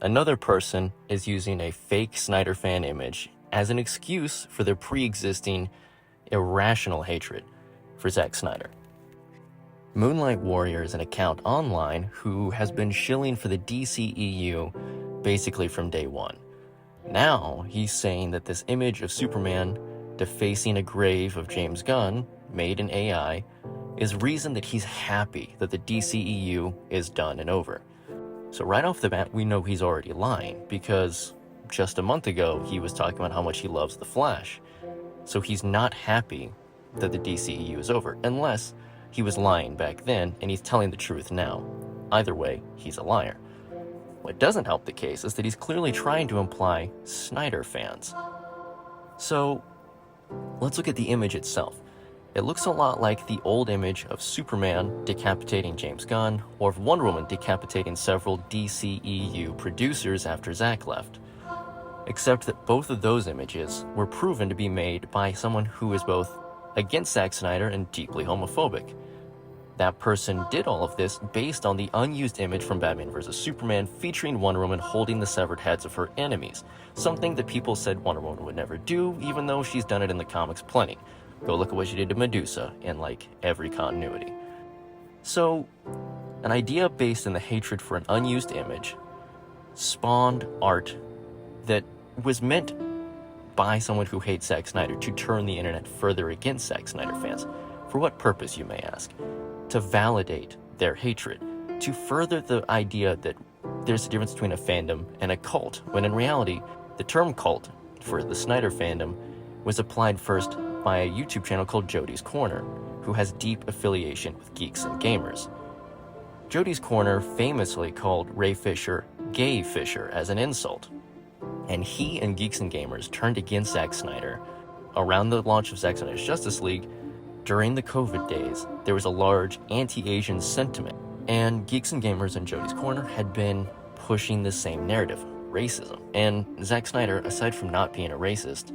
Another person is using a fake Snyder fan image as an excuse for their pre-existing irrational hatred for Zack Snyder. Moonlight Warrior is an account online who has been shilling for the DCEU basically from day one. Now he's saying that this image of Superman defacing a grave of James Gunn, made in AI, is reason that he's happy that the DCEU is done and over. So right off the bat, we know he's already lying, because just a month ago he was talking about how much he loves The Flash. So he's not happy that the DCEU is over, unless he was lying back then and he's telling the truth now. Either way, he's a liar. What doesn't help the case is that he's clearly trying to imply Snyder fans. So let's look at the image itself. It looks a lot like the old image of Superman decapitating James Gunn, or of Wonder Woman decapitating several DCEU producers after Zack left. Except that both of those images were proven to be made by someone who is both against Zack Snyder and deeply homophobic. That person did all of this based on the unused image from Batman vs. Superman featuring Wonder Woman holding the severed heads of her enemies, something that people said Wonder Woman would never do, even though she's done it in the comics plenty. Go look at what she did to Medusa in, like, every continuity. So, an idea based in the hatred for an unused image spawned art that was meant by someone who hates Zack Snyder to turn the internet further against Zack Snyder fans. For what purpose, you may ask? To validate their hatred, to further the idea that there's a difference between a fandom and a cult, when in reality, the term cult for the Snyder fandom was applied first by a YouTube channel called Jody's Corner, who has deep affiliation with geeks and gamers. Jody's Corner famously called Ray Fisher Gay Fisher as an insult, and he and geeks and gamers turned against Zack Snyder around the launch of Zack Snyder's Justice League. During the COVID days, there was a large anti-Asian sentiment, and geeks and gamers in Jody's Corner had been pushing the same narrative, racism. And Zack Snyder, aside from not being a racist,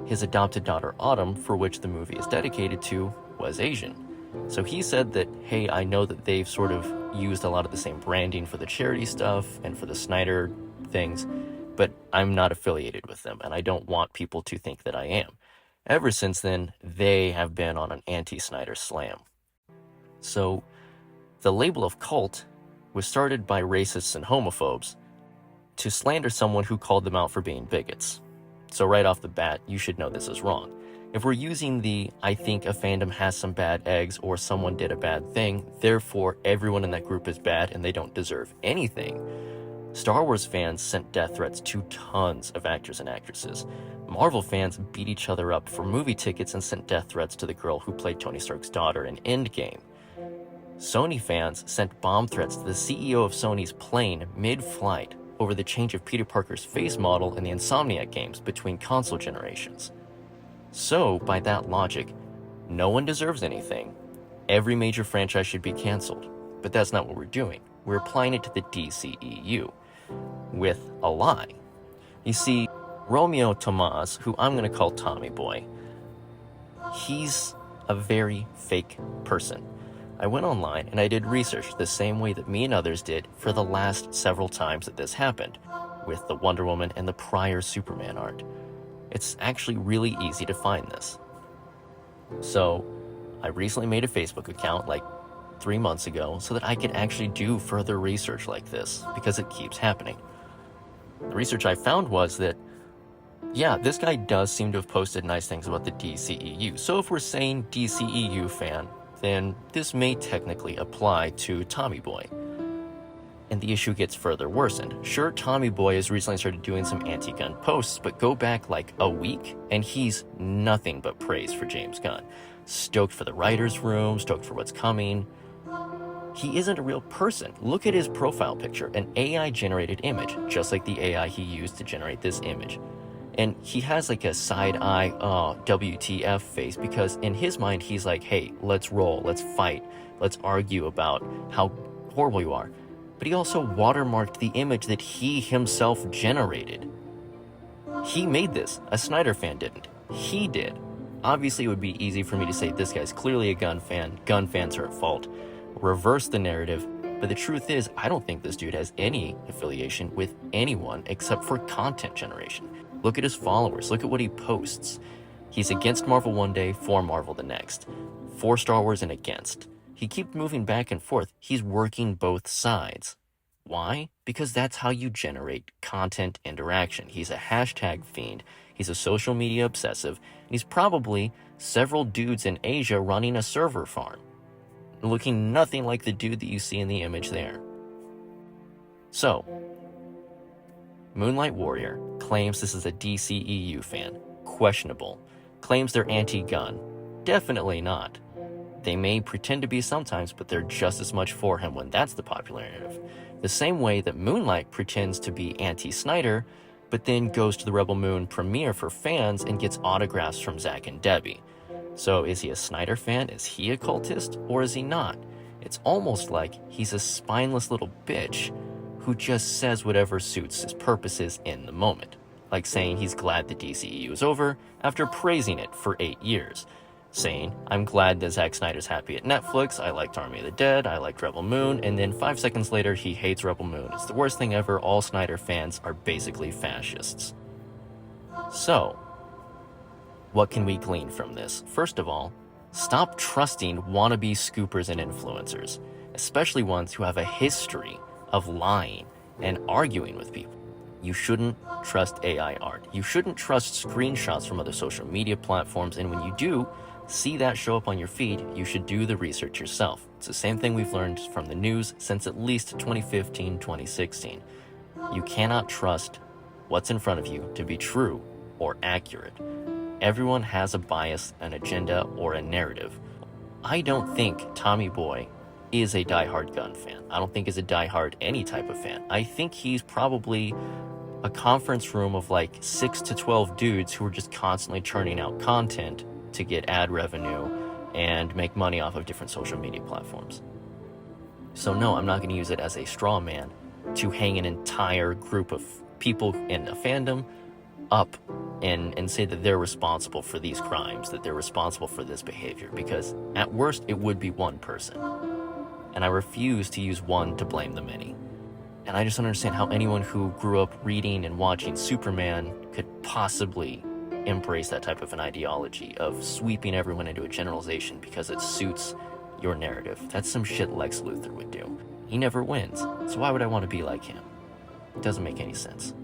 his adopted daughter Autumn, for which the movie is dedicated to, was Asian. So he said that, hey, I know that they've sort of used a lot of the same branding for the charity stuff and for the Snyder things, but I'm not affiliated with them, and I don't want people to think that I am. Ever since then, they have been on an anti-Snyder slam. So, the label of cult was started by racists and homophobes to slander someone who called them out for being bigots. So right off the bat, you should know this is wrong. If we're using the I think a fandom has some bad eggs or someone did a bad thing, therefore everyone in that group is bad and they don't deserve anything, Star Wars fans sent death threats to tons of actors and actresses. Marvel fans beat each other up for movie tickets and sent death threats to the girl who played Tony Stark's daughter in Endgame. Sony fans sent bomb threats to the CEO of Sony's plane mid-flight over the change of Peter Parker's face model in the Insomniac games between console generations. So, by that logic, no one deserves anything. Every major franchise should be cancelled. But that's not what we're doing. We're applying it to the DCEU with a lie. You see, Romeo Tomas, who I'm going to call Tommy Boy, he's a very fake person. I went online and I did research the same way that me and others did for the last several times that this happened, with the Wonder Woman and the prior Superman art. It's actually really easy to find this. So, I recently made a Facebook account like 3 months ago so that I could actually do further research like this, because it keeps happening. The research I found was that, yeah, this guy does seem to have posted nice things about the DCEU. So if we're saying DCEU fan, then this may technically apply to Tommy Boy. And the issue gets further worsened. Sure, Tommy Boy has recently started doing some anti-gun posts, but go back like a week, and he's nothing but praise for James Gunn. Stoked for the writer's room, stoked for what's coming. He isn't a real person. Look at his profile picture, an AI-generated image, just like the AI he used to generate this image. And he has like a side-eye, WTF face, because in his mind, he's like, hey, let's roll, let's fight, let's argue about how horrible you are. But he also watermarked the image that he himself generated. He made this. A Snyder fan didn't. He did. Obviously, it would be easy for me to say this guy's clearly a gun fan. Gun fans are at fault. Reverse the narrative. But the truth is, I don't think this dude has any affiliation with anyone except for content generation. Look at his followers. Look at what he posts. He's against Marvel one day, for Marvel the next. For Star Wars and against. He keeps moving back and forth. He's working both sides. Why? Because that's how you generate content interaction. He's a hashtag fiend. He's a social media obsessive. And he's probably several dudes in Asia running a server farm, looking nothing like the dude that you see in the image there. So, Moonlight Warrior claims this is a DCEU fan. Questionable. Claims they're anti-gun. Definitely not. They may pretend to be sometimes, but they're just as much for him when that's the popular narrative. The same way that Moonlight pretends to be anti-Snyder, but then goes to the Rebel Moon premiere for fans and gets autographs from Zack and Debbie. So is he a Snyder fan? Is he a cultist? Or is he not? It's almost like he's a spineless little bitch who just says whatever suits his purposes in the moment. Like saying he's glad the DCEU is over after praising it for 8 years. Saying, I'm glad that Zack Snyder's happy at Netflix, I liked Army of the Dead, I liked Rebel Moon, and then 5 seconds later he hates Rebel Moon. It's the worst thing ever, all Snyder fans are basically fascists. So, what can we glean from this? First of all, stop trusting wannabe scoopers and influencers, especially ones who have a history of lying and arguing with people. You shouldn't trust AI art. You shouldn't trust screenshots from other social media platforms, and when you do see that show up on your feed, you should do the research yourself. It's the same thing we've learned from the news since at least 2015, 2016. You cannot trust what's in front of you to be true or accurate. Everyone has a bias, an agenda, or a narrative. I don't think Tommy Boy is a diehard gun fan. I don't think he's a diehard any type of fan. I think he's probably a conference room of like 6 to 12 dudes who are just constantly churning out content to get ad revenue and make money off of different social media platforms. So no, I'm not going to use it as a straw man to hang an entire group of people in a fandom up and say that they're responsible for these crimes, that they're responsible for this behavior, because at worst it would be one person. And I refuse to use one to blame the many. And I just don't understand how anyone who grew up reading and watching Superman could possibly embrace that type of an ideology of sweeping everyone into a generalization because it suits your narrative. That's some shit Lex Luthor would do. He never wins, so why would I want to be like him? It doesn't make any sense.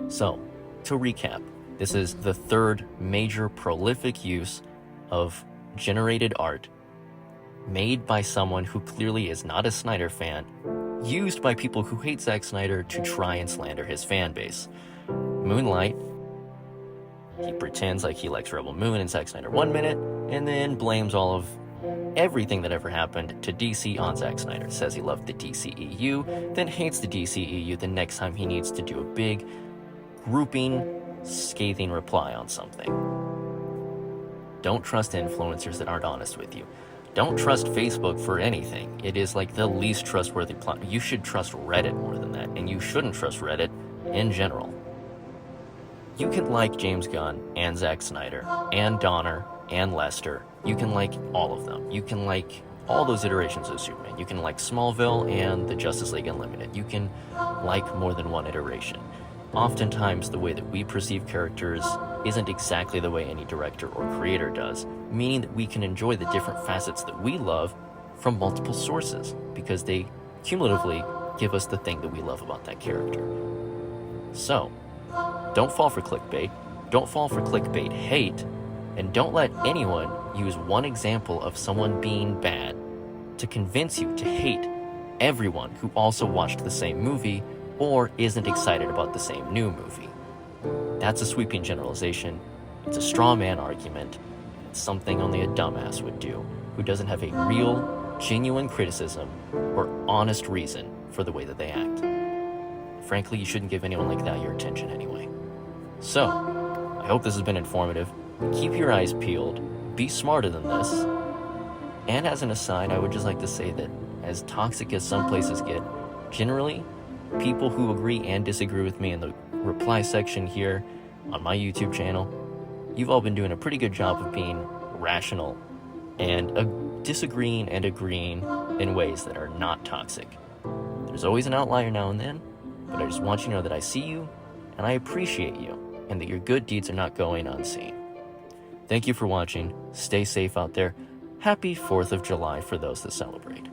So, to recap, this is the third major prolific use of generated art made by someone who clearly is not a Snyder fan, used by people who hate Zack Snyder to try and slander his fan base. Moonlight, he pretends like he likes Rebel Moon and Zack Snyder 1 minute, and then blames all of everything that ever happened to DC on Zack Snyder. Says he loved the DCEU, then hates the DCEU the next time he needs to do a big, grouping, scathing reply on something. Don't trust influencers that aren't honest with you. Don't trust Facebook for anything. It is like the least trustworthy platform. You should trust Reddit more than that, and you shouldn't trust Reddit in general. You can like James Gunn and Zack Snyder and Donner and Lester. You can like all of them. You can like all those iterations of Superman. You can like Smallville and the Justice League Unlimited. You can like more than one iteration. Oftentimes, the way that we perceive characters isn't exactly the way any director or creator does, meaning that we can enjoy the different facets that we love from multiple sources, because they cumulatively give us the thing that we love about that character. So, don't fall for clickbait, don't fall for clickbait hate, and don't let anyone use one example of someone being bad to convince you to hate everyone who also watched the same movie or isn't excited about the same new movie. That's a sweeping generalization. It's a straw man argument. It's something only a dumbass would do, who doesn't have a real, genuine criticism or honest reason for the way that they act. Frankly, you shouldn't give anyone like that your attention anyway. So, I hope this has been informative. Keep your eyes peeled. Be smarter than this. And as an aside, I would just like to say that as toxic as some places get, generally, people who agree and disagree with me in the reply section here on my YouTube channel, you've all been doing a pretty good job of being rational and disagreeing and agreeing in ways that are not toxic. There's always an outlier now and then, but I just want you to know that I see you, and I appreciate you, and that your good deeds are not going unseen. Thank you for watching. Stay safe out there. Happy 4th of July for those that celebrate.